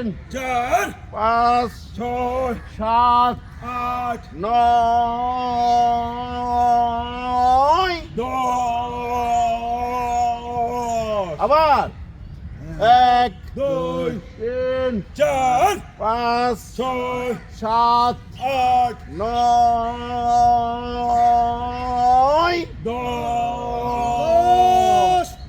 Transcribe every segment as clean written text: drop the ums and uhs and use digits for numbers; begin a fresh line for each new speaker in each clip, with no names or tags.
তিন
4
5
6
7
8
9
10
আবার 1
2
3
4
5
6
7
8
9
10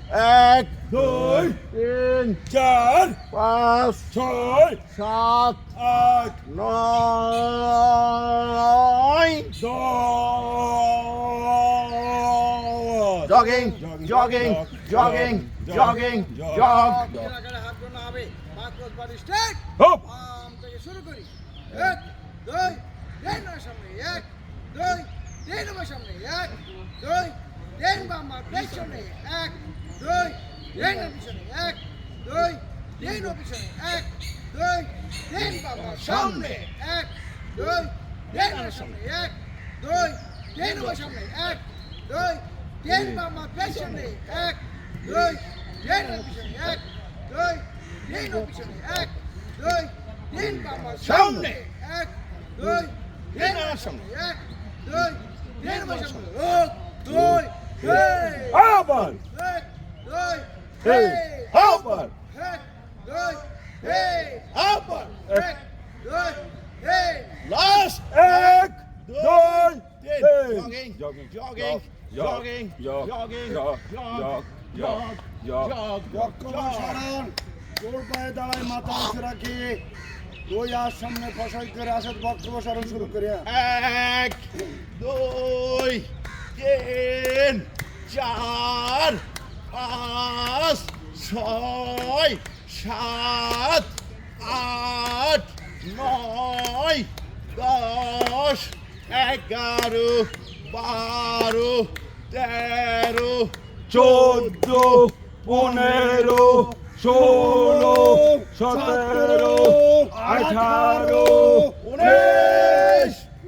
1
2
3
4
5
6
7
8
9
10
jogging jogging jogging jogging jog
এলাকায় হাত ধরতে হবে মাকড়স বাড়ি স্ট্রেট
হপ
বাম থেকে শুরু করি 1 2 3 নয় সামনে 1 2 3 নয় সামনে 1 2 3 বাম আর পেছনে 1 2 3 এর পিছনে 1 2 3 এর পিছনে 1 2 3 বাম আর সামনে 1 2 3 এর সামনে 1 2 3 এর সামনে 1 2 3 বাম আর পেছনে 1 2 3 এর পিছনে 1 2 3 এর পিছনে 1 2 3 বাম আর সামনে 1 2 3 এর সামনে 1 2 3 এর সামনে 1 2 hey
আবার
1 2
hey আবার
1 2 hey
আবার
1 2 hey
last
1 2
jogging
jogging
jogging jogging jogging jog jog
বক্রমণ সরণ জোর পায়ে দাঁড়ায় মাথা উঁচু রাখি দুই আর সামনে ফসল করে আসে বক্রমণ সরণ শুরু করি
1 2 3 4 5 6 7 8 9 10 11 12 13
14 15 16 17 18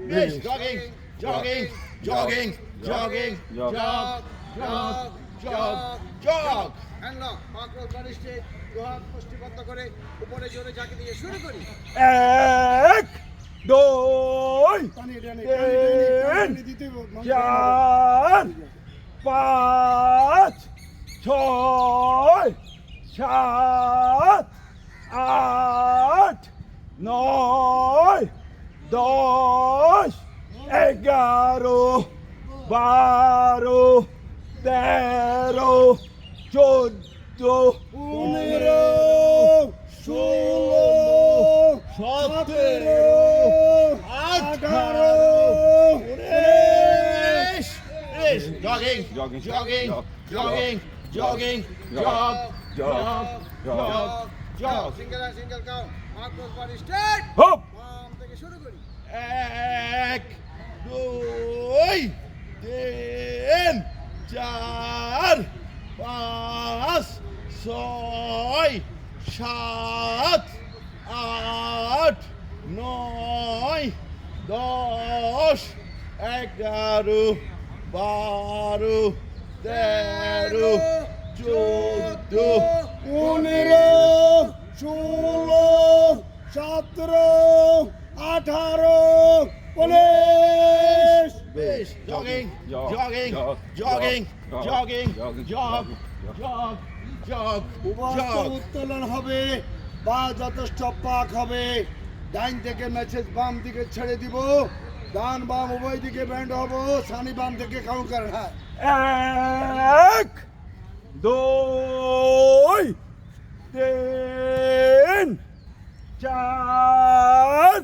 19 jogging jogging jogging jogging jog jog jog jog
হ্যান্ডলক মাকড়স বাড়ি স্ট্রেট দুহাত মুষ্টিবদ্ধ করে উপরে জোরে ঝাঁকি দিয়ে শুরু করি
1 2
টানি টানি
তিন,
দিতে
4 5 6 7 8 9 10 11 12 13 14
15 16 17 18
jogging jogging jogging jogging jogging jog jog jog jog
single count মাকড়স বাড়ি স্ট্রেট
হপ
বাম থেকে শুরু করি
1 2 3 4 5 6 7 8 9 10 11 12 13 14
15 16 17 18 19
Fish, jogging, jogging, jogging, jogging, jog, jog, jog,
উভয়
jog.
উত্তোলন হবে বা যথেষ্ট পাক হবে ডাইন থেকে মেসেজ বাম দিকে ছেড়ে দিব ডান বাম উভয় দিকে ব্যান্ড হবো সানি বাম থেকে কাউন্ট করেন হ্যাঁ
1 2 3 4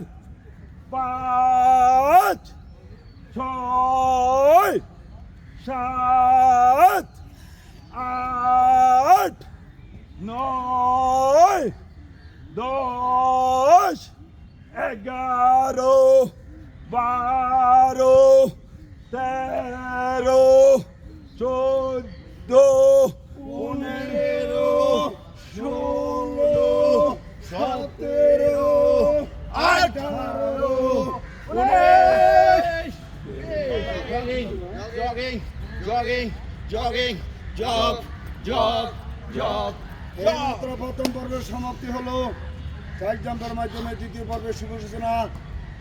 5 6 7 8 9 10 11 12 13 14 15 16
17
18,
18
jogging, jogging, jogging, jog, jog, jog,
এইমাত্র প্রথম পর্বের সমাপ্তি হলো সাইড জাম্পের মাধ্যমে দ্বিতীয় পর্বের শুভ সূচনা।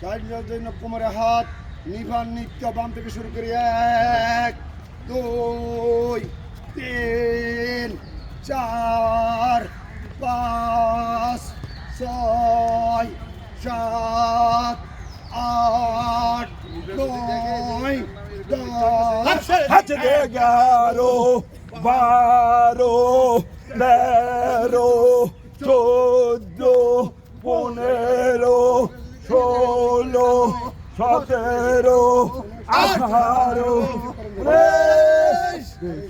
চারজনের জন্য কোমরে হাত, নিভান নিত্য বাম থেকে শুরু করি। 1 2 3 4 5 6 7 8 9 10
হাতে 11 12 13 14 15 16 17 18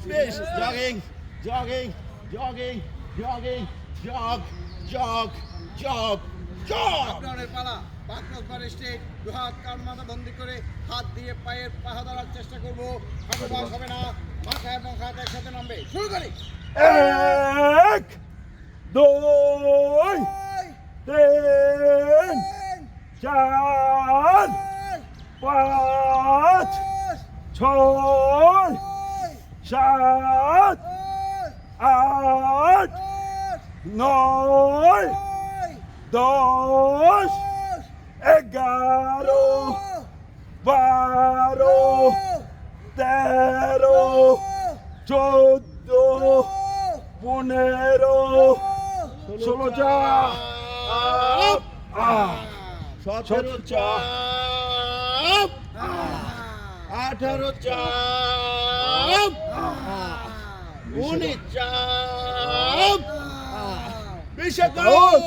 Fish. Jogging. Jogging. Jogging. Jogging. Jog. Jog. Jog. Jog.
আপনাদের পালা বাকরসবার স্টেট দুহাত কান মাথা বন্দি করে হাত দিয়ে পায়ের পাহা ধরার চেষ্টা করবো। হাতে বাস হবে না, মাথা এবং হাত একসাথে নামবে। শুরু করি।
1 2 3 4 5 6 7 8 9 10 11 12 13 14 15 16 চাপ
17 চাপ 18 চাপ 19 চাপ 20 গোল।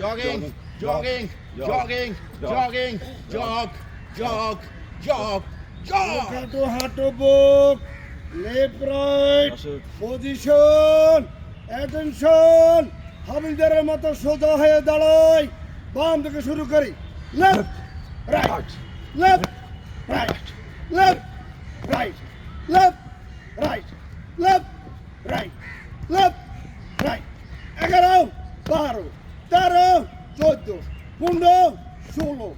Jogging, jogging, jogging, jogging, jog, jog, jog, jog.
হাঁটো হাঁটো বুক, লেফট রাইট পজিশন, অ্যাটেনশন। হাবিলদারের মতো সোজা হয়ে দাঁড়াই, বাম থেকে শুরু করি। Left right left right left right left right left right left right. 11 12 13 14 15 16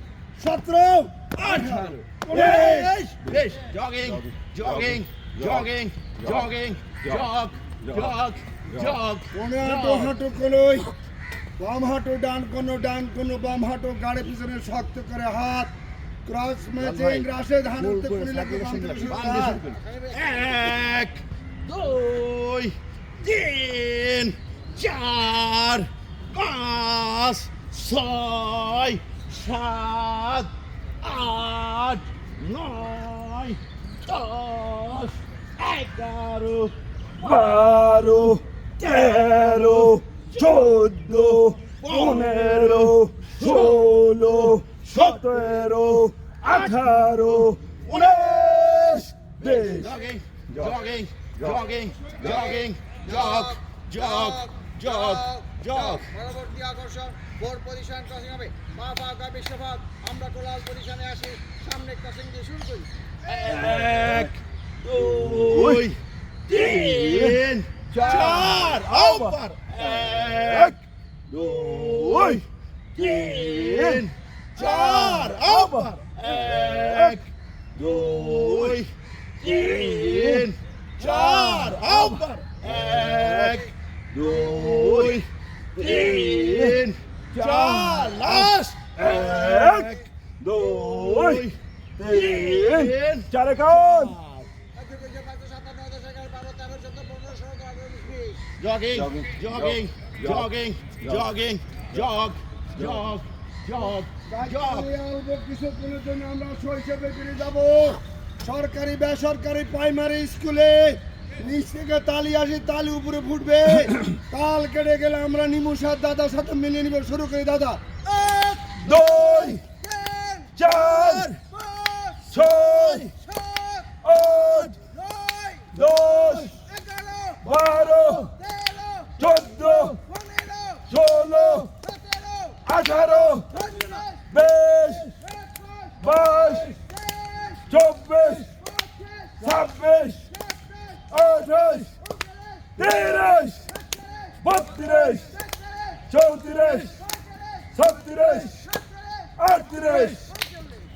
17 18 19
Fish. Jogging, jogging, jogging, jogging, jog, jog, jog.
কোনে হাঁটো হাঁটো কোনোই, বাম হাঁটো ডান কোনো বাম হাঁটো গাড়ি পিছনে শক্ত করে হাত ক্রস ম্যাচিং রাশেদ হানুতে কোনি লাগে বাম থেকে শুরু কর।
1 2 3 4 5 6 7 8 9 10 11
12 13 14 15 16 17 18 19 20
Jogging, jogging, jogging, jogging, jog, jog, jog, jog.
পরবর্তী আকর্ষণ বোর পজিশন ক্রসিং হবে। পা পা গা বিশ্বভাগ, আমরা টোলাল পজিশনে আসি, সামনে ক্রসিং দিয়ে শুরু করি।
1 2 3 4 over 1 2 3 4 over 1 2 3 4 over 1 2 3 4 last 1
2
3
4 count
Jogging, jogging, jogging, jogging, jog, jog, jog, jog.
কিছুক্ষণের জন্য আমরা শৈশবে ফিরে যাব। সরকারি বেসরকারি প্রাইমারি স্কুলে নিচ থেকে তালি আসি, তালি উপরে ফুটবে। তাল কেটে গেলে আমরা নিমুষার দাদার সাথে মিলিয়ে নিব। শুরু করি দাদা।
2 4 6 8 10 12 14 16 18 20 22 24 26 28 30 32 34 37 38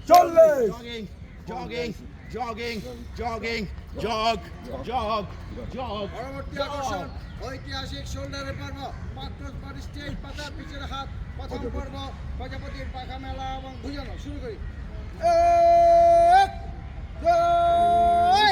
40
Jogging, jogging, jogging, jogging, jog, jog, jog,
পরবর্তী আকর্ষণ ঐতিহাসিক শোল্ডারে পর্ব পাত্র স্টেজ পাতা পিছের হাত প্রথম পর্ব প্রজাপতির পাখা মেলা এবং ভুজানো শুরু করি এক দুই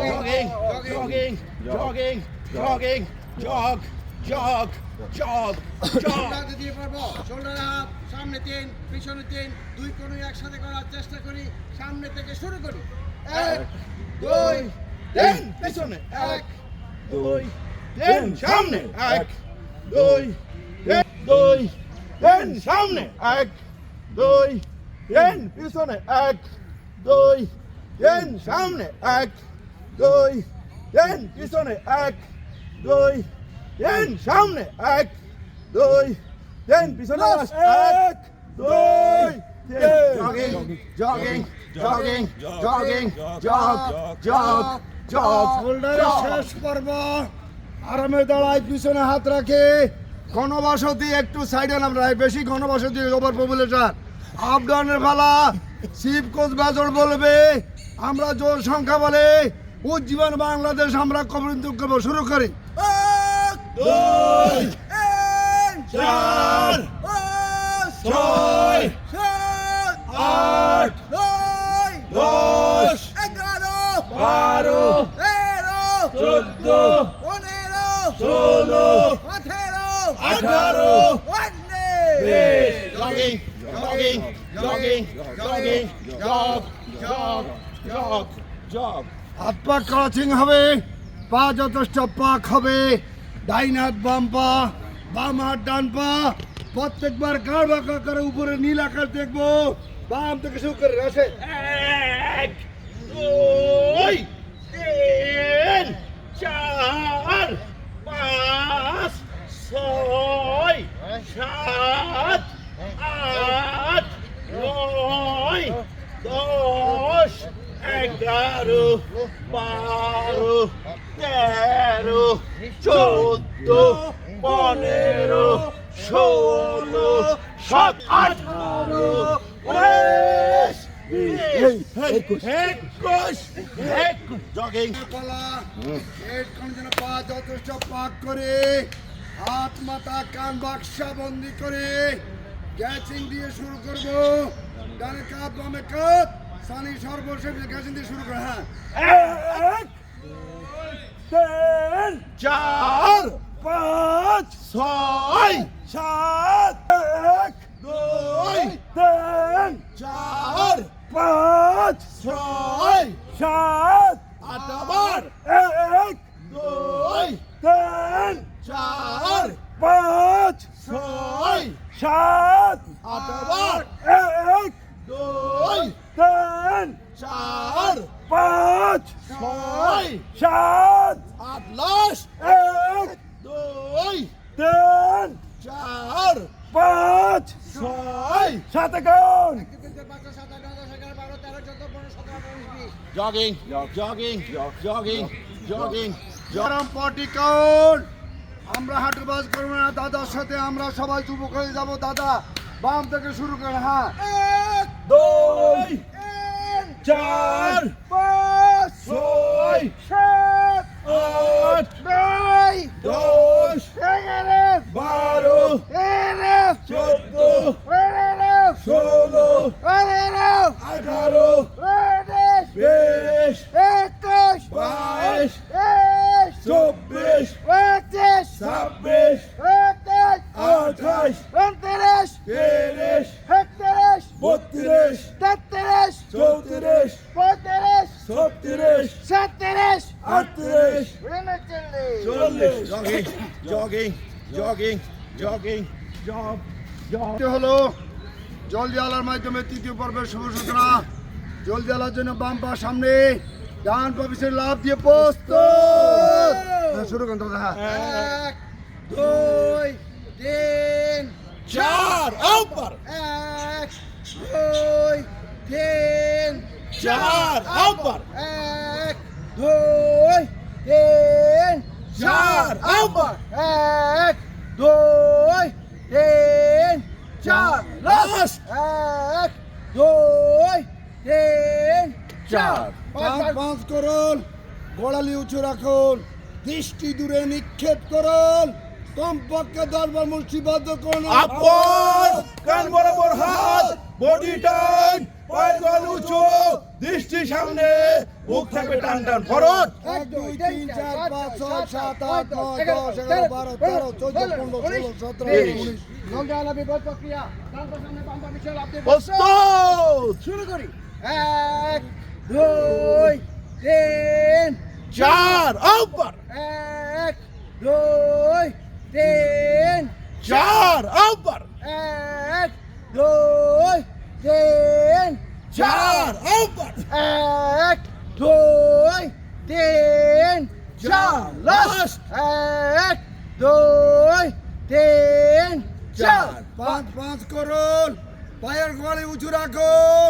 jogging, jogging, jogging, jog, jog, jog, jog.
শোল্ডারে দিয়ে পর্ব শোল্ডারে হাত সামনে 3 পিছনে 3 দুই কোণ একসাথে করার চেষ্টা করি সামনে থেকে শুরু করি 1 2
3 পিছনে 1 2 3 সামনে 1 2 2 3 সামনে 1 2 3 পিছনে 1 2 3 সামনে 1 2 3 পিছনে 1 2 3 সামনে 1 2 3 পিছনে 1 2 jogging, jogging, jogging, jogging, jog, jog, jog,
শোল্ডারের শেষ পর্ব আরামে দাঁড়ায় পিছনে হাত রাখে ঘনবসতি একটু সাইডে নামরায় বেশি ঘনবসতি ওভার পপুলেশন আপ ডাউনের বেলা চিফ কোচ বাজর বলবে আমরা জোর সংখ্যা বলে উজ্জীবন বাংলাদেশ আমরা কবরবন্দী করব শুরু করি
2 4 6 8 10 12 jogging, jogging, jogging, jogging, jog, jog, jog, jog.
হাত পা ক্রাচিং হবে পা যথেষ্ট পাক হবে ডাইন হাত বাম পা বাম হাত ডান পা প্রত্যেকবার কার বাঁকা করে উপরে নীল আকাশ দেখবো বাম থেকে শুরু করে আসে
1 2 3 4 5 6 7 8 9 10 11 12 13 14 15 16 17 18 jogging.
পালা পেট কোন যেন পা যথেষ্ট পাক করে হাত মাথা কান বাক্সা বন্দি করে গ্যাচিং দিয়ে শুরু করব ডানে কাপ বামে কাপ সানি সর্বশেষ গ্যাচিং দিয়ে শুরু করে হ্যাঁ
1 4 5 6 7 1 2 3 4 5 6 7 8 1 2 3 4 5 6 7 8 1 2 3 4 5 6 7 8 last 1 2 3 4 5 6 7 again. Jogging, jogging, jogging, jogging,
গরম পটি কাউন্ট আমরা হাঁটু বাজ করবো না দাদার সাথে আমরা সবাই যুবক হয়ে যাবো দাদা বাম থেকে শুরু করে হ্যাঁ
2 4 5 6 7 8 9 10 11 12 13 14 16 18 20 22 24 26 27 28 30 32 34 37 38 jogging, jogging, jogging, jogging, jog, jog.
এটি হলো জলদি আলার মাধ্যমে তৃতীয় পর্বের শুভ সূচনা জলদি আলার জন্য বাম পা সামনে ডান পা পিছনে লাফ দিয়ে প্রস্তুত হ্যাঁ, শুরু করুন দাদা হ্যাঁ
1 2 3
4 ऊपर
1 2 3
4 ऊपर
1 দুই তিন চার
আউটবার
এক দুই তিন চার
লাস্ট
এক দুই তিন চার
পাঁচ পাঁচ করুন, গোড়ালি উঁচু রাখুন, দৃষ্টি দূরে নিক্ষেপ করুন, কমপক্ষে 10 বার মুষ্টিবদ্ধ করুন।
আপন কান বরাবর হাত বডি টাইট পায়ের গল উঁচু দৃষ্টি সামনে বুক থাকবে টান টান ফরওয়ার্ড
1 2 3 4 5 6 7 8 9 10 11 12 13 14 15 16 17 19
লঙ্কা আলাপি বল প্রক্রিয়া ডান পা সামনে বাম পা পিছনে আপনি
প্রস্তুত
শুরু করি এক দুই তিন
চার আউটবার
এক দুই তিন
চার আউটবার
এক দুই তিন
চার আউটবার
এক দুই তিন চার
লাস্ট
এক দুই তিন চার
পাঁচ পাঁচ করুন, পায়ের গোড়ালি উঁচু রাখুন,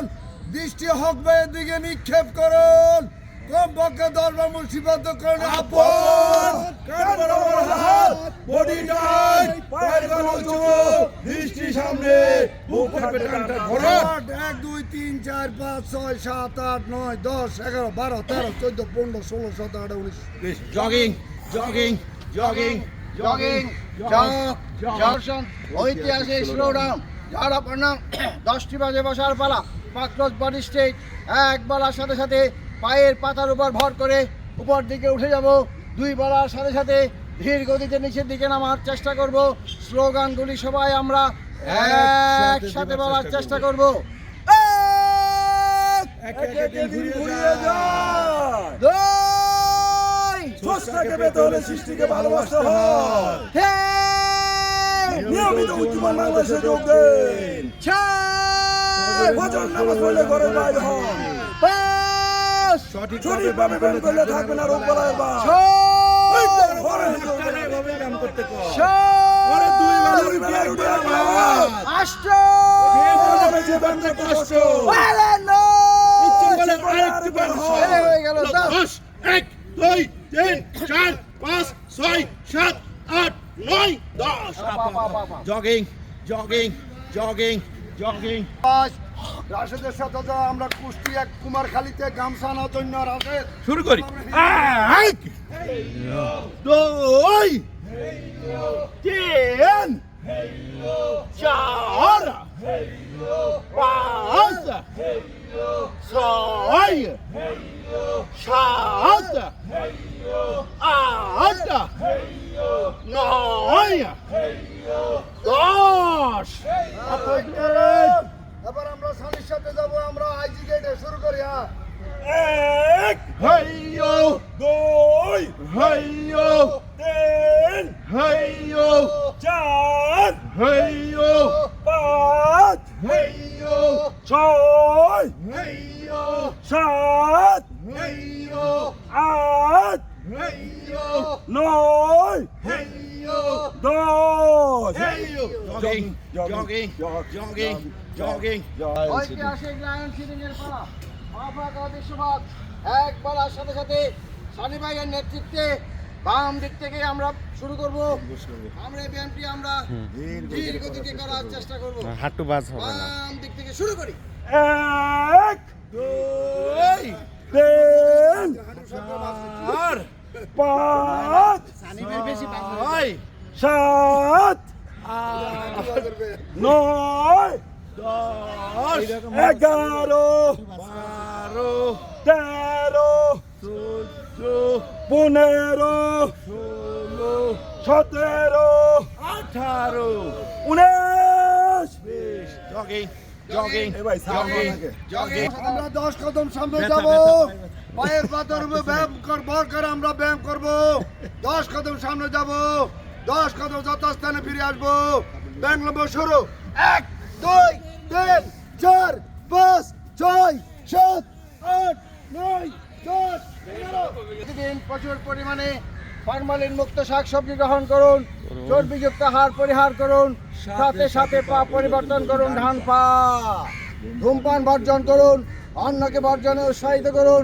দৃষ্টি হকবের দিকে নিক্ষেপ করুন, কমপক্ষে 10 বার মুষ্টিবদ্ধ করুন।
আপন কান বরাবর হাত বডি টাইট পায়ের গল উঁচু দৃষ্টি সামনে বুক থাকবে টান টান forward
1 2 3 4 5 6 7 8 9 10 11 12 13 14 15 16 17 18 19
jogging jogging jogging
jogging junction ঐতিহাসিক স্লো ডাউন যারা প্রণাম 10টি বাজে বসার পালা পাকরস বডি স্ট্রেট এক বলার সাথে সাথে পায়ের পাতার উপর ভর করে উপর দিকে উঠে যাব দুই বলার সাথে সাথে ধীর গতিতে নিচের দিকে নামার চেষ্টা করব স্লোগানগুলি সবাই আমরা একসাথে বলার চেষ্টা করব
এক এক দিন ঘুরিয়ে যায়
দুই
স্রষ্টাকে পেতে হলে সৃষ্টিকে ভালোবাসতে হয় নিয়মিত উচ্চমান বাংলাদেশে যোগ দেন ফজর নামাজ পড়লে ঘরের বাইরে হন সঠিকভাবে ব্যায়াম করলে থাকবে না রোগ বালায়ের বাস এক দুই তিন চার পাঁচ ছয় সাত আট নয় 10 জগিং জগিং জগিং জগিং
রাশেদের সাথে তো আমরা কুষ্টি এক কুমারখালীতে গামছা আনার জন্য রাশেদ
শুরু করি এক দুই তিন চার পাঁচ ছয় সাত আট নয় 10
এবার আমরা সানির সাথে যাবো, আমরা আইজি গেটে শুরু করি। হ্যাঁ
এক হাইয়ো দুই হাইয়ো তিন হাইয়ো চার হাইয়ো পাঁচ হাইয়ো ছয় হাইয়ো সাত হাইয়ো আট হাইয়ো নয় হাইয়ো 10 হাইয়ো জগিং জগিং জগিং জগিং
ঐতিহাসিক লায়ন সিটিং এর পালা মহাপ্রাকা বিশ্বভাগ এক বলার সাথে সাথে সানি ভাইয়ের নেতৃত্বে বাম দিক থেকে আমরা শুরু করব আমরা এই ব্যায়ামটি আমরা ধীর গতিতে করার চেষ্টা করব
হাঁটু বাজ হবে না
বাম দিক থেকে শুরু করি
এক দুই তিন চার পাঁচ ছয় সাত আট নয় 10 11 12 13 14 15 16 17 18 19 20 জগিং জগিং জগিং জগিং
আমরা 10 কদম সামনে যাব, পায়ের পাতার উপরে ব্যায়াম ভর করে আমরা ব্যায়াম করব। 10 কদম সামনে যাব, 10 কদম যথাস্থানে ফিরে আসবো। ব্যায়াম লম্ব শুরু 1 2 3 4 5 6 7 8 9 10 11
প্রতিদিন প্রচুর পরিমাণে ফরমালিন মুক্ত শাকসবজি গ্রহণ করুন, চর্বিযুক্ত আহার পরিহার করুন, সাথে সাথে পা পরিবর্তন করুন, ডান পা ধূমপান বর্জন করুন, অন্যকে বর্জনে উৎসাহিত করুন,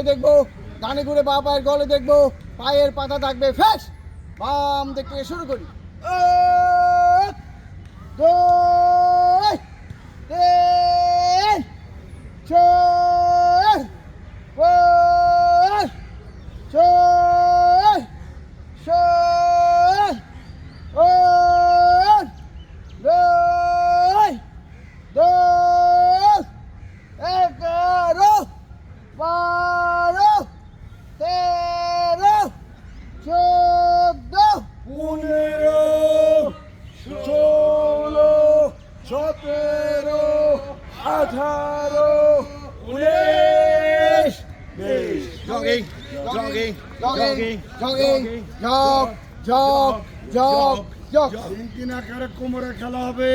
গলে দেখবো, ডানে ঘুরে বাঁ পায়ের গলে দেখবো, পায়ের পাতা থাকবে ফ্রেশ। বাম দিক থেকে শুরু করি। 1 2 3 4 5 6 7 8 9 10 11 12 13 14
15 16 17 18 19 20
Jogging, jogging,
jogging,
jogging,
jog, jog, jog, jog.
তিন আকারে কোমরে খেলা হবে।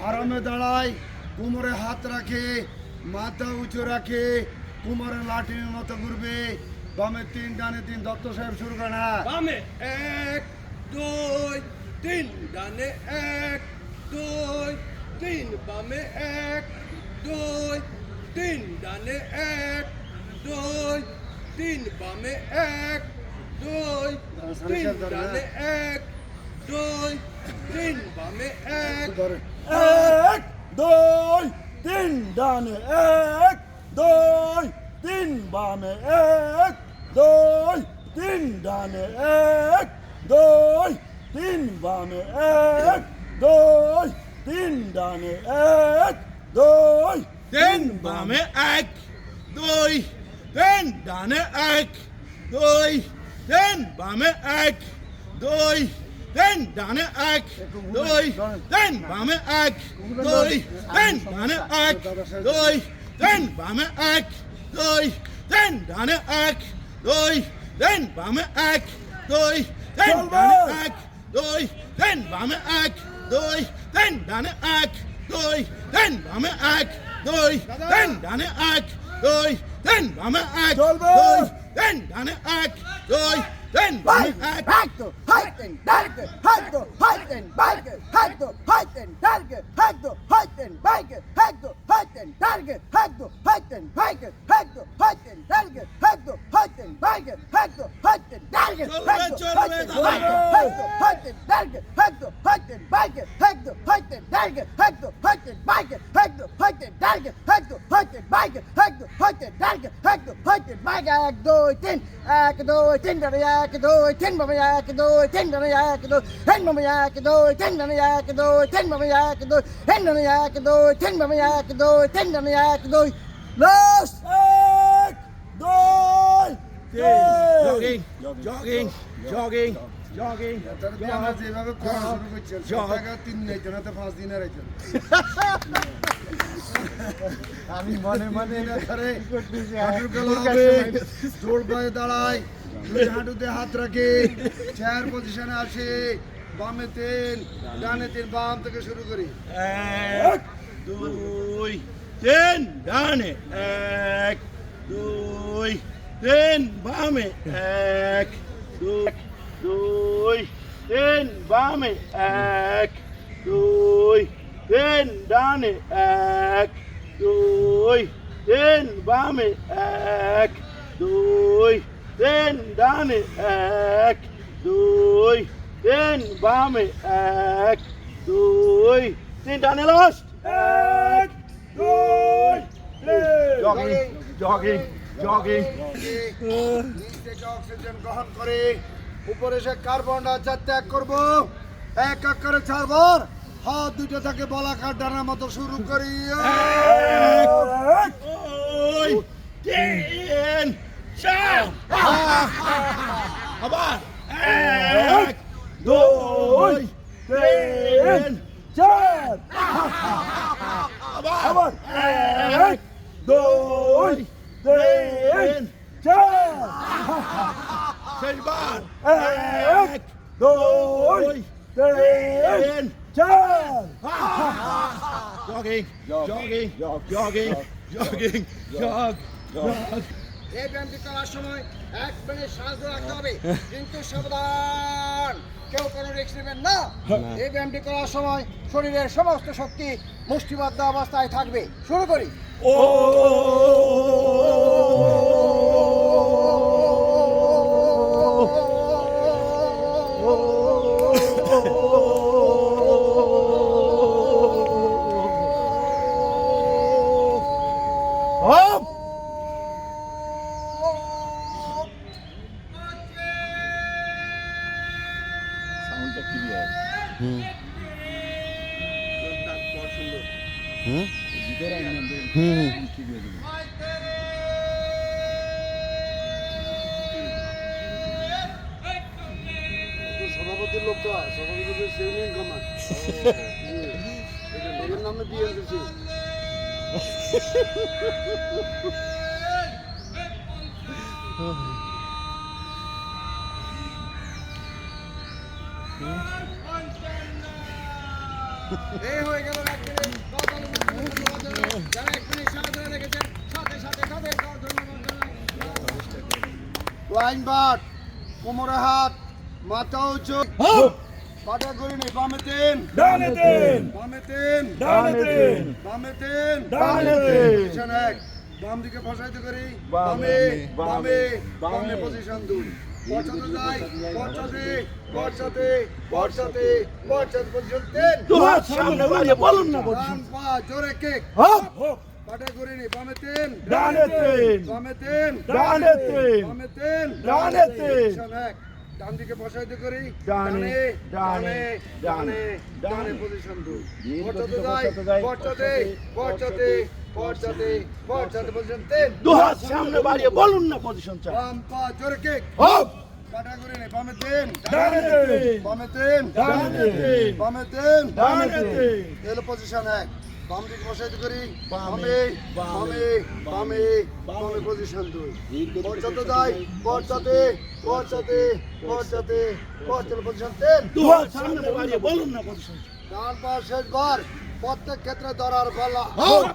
আরামে দাঁড়ায়, কোমরে হাত রাখে, মাথা উঁচু রাখে, কোমরে লাঠির মতো ঘুরবে। বামে 3 ডানে 3 দত্ত সাহেব শুরু করে না।
বামে 1 2 3 ডানে 1 2 3 বামে 1 2 3 ডানে 1 2 3 বামে 1 2 3 ডানে 1 2 3 বামে 1
ধরে
1 2 3 ডানে 1 2 3 বামে 1 2 3 ডানে 1 2 3 বামে 1 2 3 ডানে 1 2
3 বামে 1 2 3 ডানে 1 2 3 বামে 1 2 3 ডানে 1 2 3 বামে 1 2 3 ডানে 1 2 3 বামে 1 2 3 ডানে 1 2 3 বামে 1 2 3 ডানে 1 2 3 বামে 1 2 3 ডানে 1 2 3 বামে 1 2 3 ডানে 1 2 3 বামে 1
চলবে।
2 3 ডানে 1 2 3 বামে 1
Hector, Heiten, Berge, Hector, Heiten, Berge, Hector, Heiten, Berge, Hector, Heiten, Berge, Hector, Heiten, Berge, Hector, Heiten, Berge, Hector, Heiten, Berge, Hector, Heiten, Berge, Hector, Heiten, Berge,
Chorbe,
Hector,
chorbe,
Heiten,
chorbe.
Berge, Hector, Heiten, Berge, Hector, Heiten, Berge, Hector, Heiten, Berge, Hector, Heiten, Berge, Hector, Heiten, Berge, Hector, Heiten, Berge, Hector, Heiten, Berge, Hector, Heiten, Berge, 1 2 3 1 2 3 1 2 3 বামে 1 2 3 ডানে 1 2 3 বামে 1 2 3 ডানে 1 2 3 বামে 1 2 3 ডানে 1 2 3 বামে 1 2 3 ডানে 1 2 last
1 2
Jogging, jogging, jogging, jogging,
তার দিয়ে আমরা যেভাবে করা শুরু করছি
জগ।
3 নেই জনাতে 5 দিনের আইছেন।
আমি মনে মনে
ধরে হাঁটুর গলা হবে, জোর পায়ে দাঁড়ায়, দুই হাঁটুতে হাত রাখে, চেয়ার পজিশনে আসে, বামে 3 ডানে 3 বাম থেকে শুরু করি।
1 2 3 ডানে 1 2 3 বামে 1 2 2 3 বামে 1 2 3 ডানে 1 2 3 বামে 1 2 3 ডানে 1 2 3 বামে 1 2 3 ডানে লাস্ট 1 2 3 জগিং
নিচ থেকে অক্সিজেন গ্রহণ করে উপরে সে কার্বন ডাইঅক্সাইড ত্যাগ করব। এক এক করে ছাড়বার হাত দুটো থেকে বলাকার ডানার মতো শুরু করি।
3 4 আবার 1 2 3 4 আবার 1 2 3 4 শেষবার 1 2 3 4 jogging jog
এই ব্যায়ামটি করার সময় 1 মিনিট শ্বাস ধরে রাখতে হবে, কিন্তু সাবধান কেউ কোনো রিস্ক নেবেন না। এই ব্যায়ামটি করার সময় শরীরের সমস্ত শক্তি মুষ্টিবদ্ধ অবস্থায় থাকবে। শুরু করি।
সভাপতির লোক তো সভাপতি সেভিং কামান এর নামে দিয়ে দিচ্ছি।
এই হয়ে গেল 1 মিনিট। যারা 1 মিনিট শ্বাস ধরে রেখেছেন সাথে সাথে তাদের ধন্যবাদ জানাই।
লাইন বাট, কোমরে হাত, মাথা উঁচু, পাটা করে নি, বামে 3
ডানে 3
বামে 3
ডানে 3
বামে 3
ডানে 3
পজিশন 1, বাম দিকে ফসাইতে করি, বামে বামে বামে পজিশন 2, পছন্দ যাই, পছন্দে পছন্দে পছন্দে পছন্দ পজিশন 3,
দু হাত সামনে বাড়িয়ে বলুন না
ডান পা জোরে কিক,
হপ
পাটা করে নি, বামে 3
ডানে 3
বামে 3
ডানে 3
বামে 3
ডানে 3
পজিশন 1, ডান দিকে বসাইতে করি,
ডানে,
ডানে
ডানে,
ডানে ডানে পজিশন 2, পছন্দ যাই, পছন্দে পছন্দে পছন্দে পছন্দ পজিশন 3,
দু হাত সামনে বাড়িয়ে বলুন না পজিশন 4
বাম পা জোরে কিক,
হপ
পাটা করে নি, বামে 3
ডানে 3
বামে 3
ডানে 3
বামে 3
ডানে 3
এলো পজিশন 1, বাম দিকে বসাইতে করি,
বামে,
বামে বামে বামে পজিশন 2, পছন্দ যাই, পছন্দে পছন্দে পছন্দে পছন্দ পজিশন 3,
দু হাত সামনে বাড়িয়ে বলুন না পজিশন 4
ডান পা শেষবার প্রত্যেক ক্ষেত্রে ধরার পালা,
হপ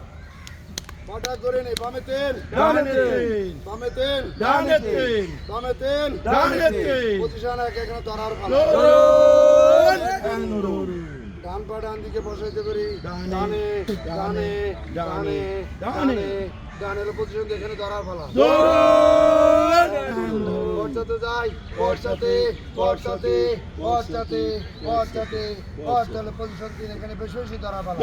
পাটা করে নি, বামে 3
ডানে 3
বামে 3
ডানে 3
বামে 3
ডানে 3
পজিশন 1, এখানে ধরার পালা, ডান পা ডান দিকে বসাইতে করি, ডানে ডানে ডানে ডানে ডানে পজিশন এখানে ধরার পালা, পশ্চাতে যাই, পশ্চাতে পশ্চাতে পশ্চাতে পশ্চাতে পশ্চাতে পজিশন 3, এখানে বেশি বেশি ধরা পালা,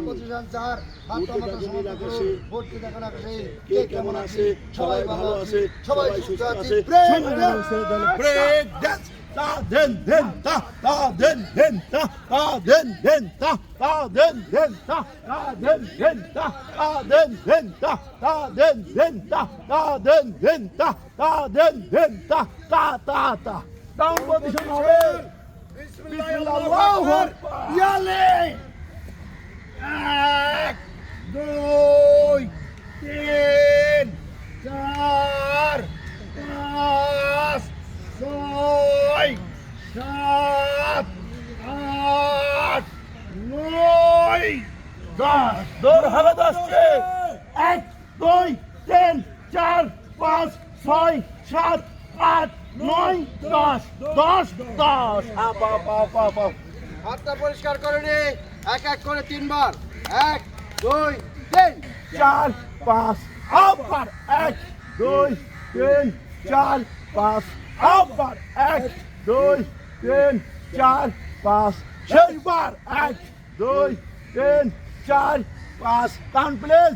পজিশন 4, হাত আমাদের সমান করুন, ভর্তি দেখেন আকাশে, কে কেমন আছে, সবাই ভালো আছে, সবাই সুস্থ আছে,
ব্রেক ডান্স তা দেন দেন তা তা দেন দেন তা তা দেন দেন তা তা দেন দেন তা তা দেন দেন তা তা দেন দেন তা তা দেন দেন তা তা দেন দেন তা তা দেন দেন তা তা তা তা ডাউন পজিশন হবে বিসমিল্লাহ আল্লাহু আকবার ইয়ালে 1 2 3 4 5 6 7 8 9 10 দৌড় হবে 10কে 1 2 3 4 5 6 7 8 9 10 10 10 up up up up up
হাতটা পরিষ্কার করে নে, এক এক করে 3 বার, 1 2 3
4 5 আবার 1 2 3 4 5 আবার 1 2 3 4 5 সেইবার 1 2 3 4 5 কাউন্ট প্লিজ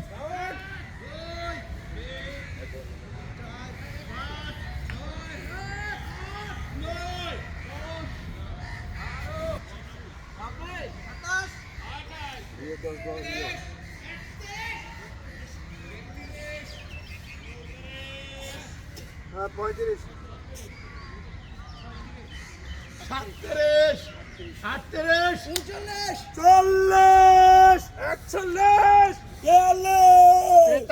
হ্যাঁ 35
37 38
39
40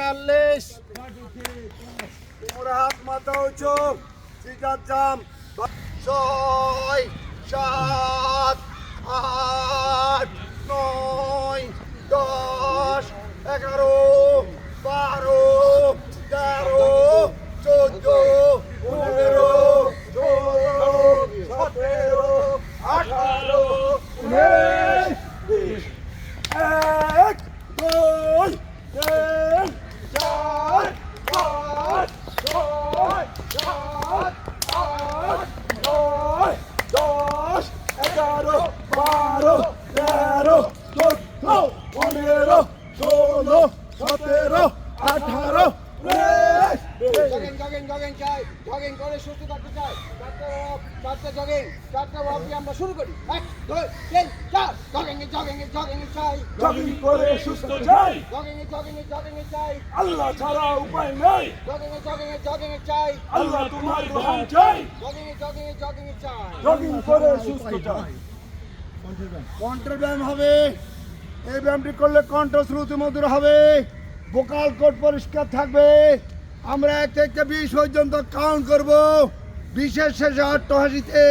41 তোমরা হাত মাথা উঁচু সিজার জাম 6 7 8 9 10 11 12 13 14 15 16
জগিং চাই জগিং করে সুস্থ থাকতে চাই চারটা জগিং চারটা ওয়ার্ক দিয়ে আমরা শুরু করি 1 2 3 4 জগিং চাই
জগিং করে সুস্থ চাই
জগিং চাই
আল্লাহ ছাড়া উপায় নাই
জগিং চাই
আল্লাহ তোমার রহম চাই
জগিং চাই
জগিং করে সুস্থ চাই
কণ্ঠের ব্যায়াম হবে এই ব্যায়ামটি করলে কণ্ঠ শ্রুতি মধুর হবে ভোকাল কোড পরিষ্কার থাকবে আমরা 1 থেকে 20 পর্যন্ত কাউন্ট করব 20 শেষে অট্টহাসিতে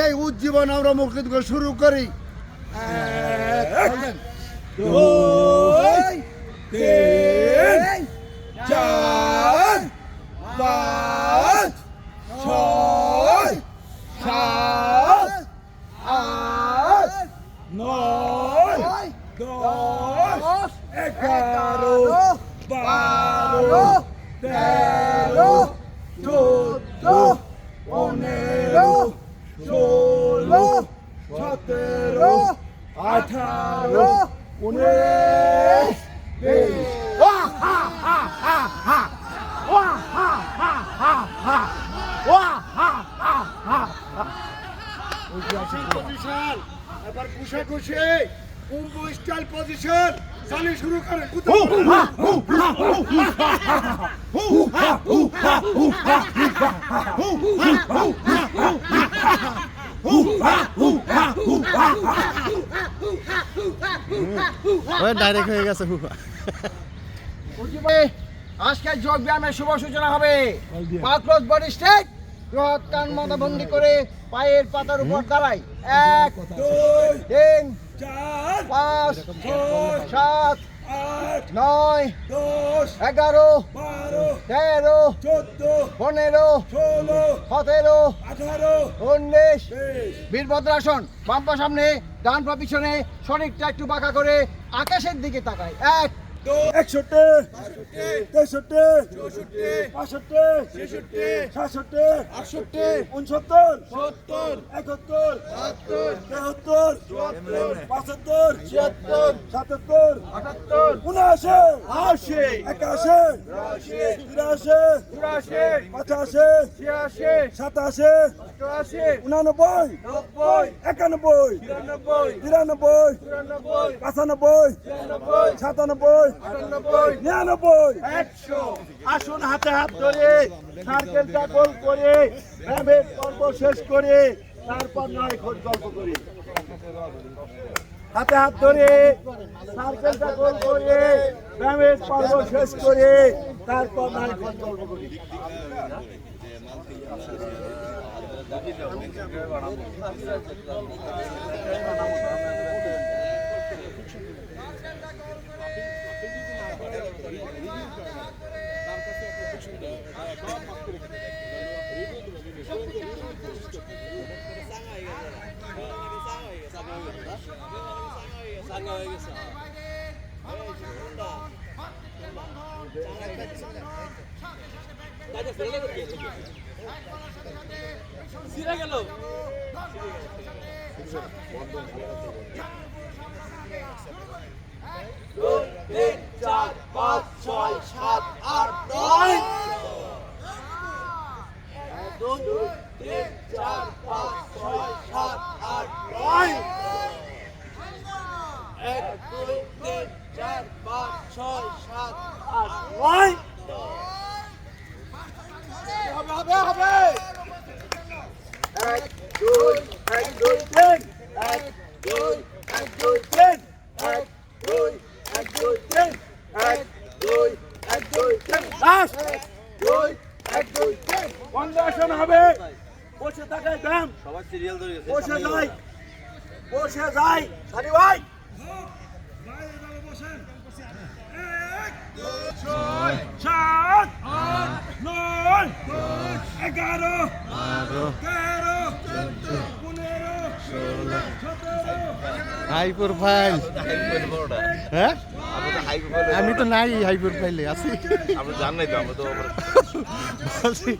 এই উজ্জীবন আমরা মুখরিত করে শুরু করি
1 2 3 4 5 6 7 8 9 10 11 12 13 14 15 16 17 18 19
পজিশন এবার কুশে কুম্ভু স্টাইল পজিশন চালিয়ে শুরু করে
ডাইরেক্ট হয়ে গেছে
আজকে যোগ ব্যায়ামের শুভ সূচনা হবে পাক্রস বডি স্ট্রেট বৃহৎ কান মাথা বন্দি করে পায়ের পাতার উপর দাঁড়াই 1 2 3 4 5 6 7 8 9 10 11 12 13 14 15 16 17 18 19 বীরভদ্রাসন বাম পা সামনে ডান পা পিছনে শরীরটা একটু বাঁকা করে আকাশের দিকে তাকায় 1
61 63 64 65 66 67 68 69 70 71 72 73 74 75 77 78 79 80 81 82 83 85 86 87 88 89 90 91 92 93 94 95 97
আসুন হাতে হাত ধরে সার্কেলটা গোল করে ব্যায়ামের পর্ব শেষ করে তারপর 9 খোঁজ গল্প করি হাতে হাত ধরে সার্কেলটা গোল করে ব্যায়ামের পর্ব শেষ করে তারপর 9 খোঁজ গল্প করি
Sangat
কন্ডাকশন হবে বসে থাকার ব্যায়াম
সবার সিরিয়াল ধরে গেছে
বসে যাই সারি ভাই সাত নয় 11
হাই প্রোফাইল হ্যাঁ আমি তো নাই হাই প্রোফাইলে আছি
আমরা জান নাই তো আমরা তো
বলছি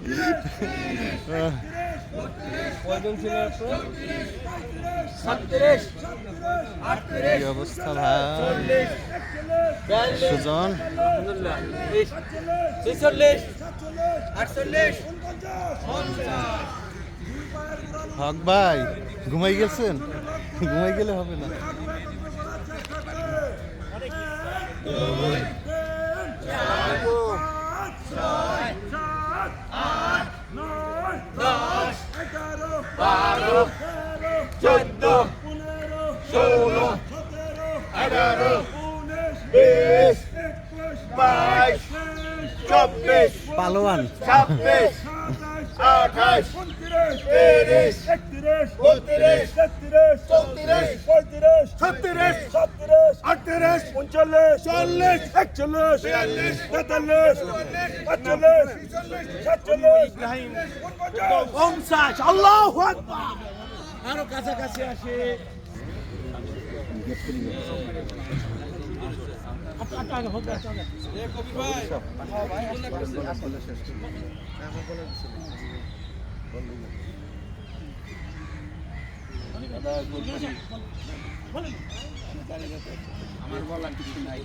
কি অবস্থা ভাই সুজন হক ভাই ঘুমাই গেছেন ঘুমাই গেলে হবে না পালোয়ান
50 আল্লাহু আকবার আরো কাছাকাছি আসে
আমার বলার কিছু নাই